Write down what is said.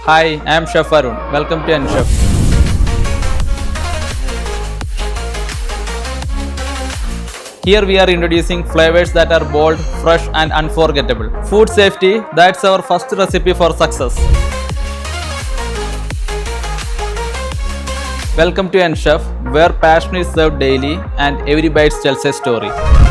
Hi, I am Chef Arun. Welcome to Chef. Here we are introducing flavors that are bold, fresh and unforgettable. Food safety, that's our first recipe for success. Welcome to Chef, where passion is served daily and every bite tells a story.